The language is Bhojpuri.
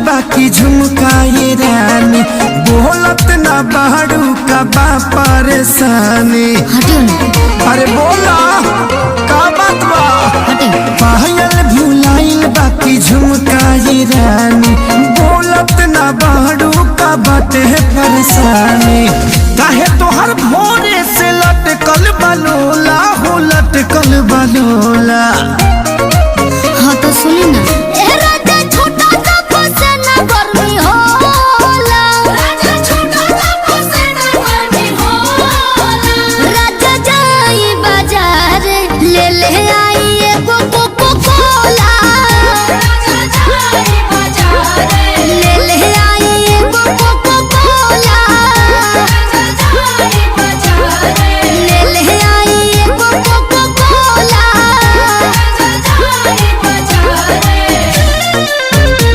बाकी झुमकाए रानी, बोलत ना बाड़ू का बा परेशानी। अरे बोला का बात बा? पायल भुलाइल बाकी झुमकाए रानी, बोलत ना बाड़ू का बाटे परेशानी। काहे तोहर भोरे से लटकल बलोला हो, लटकल बलोला।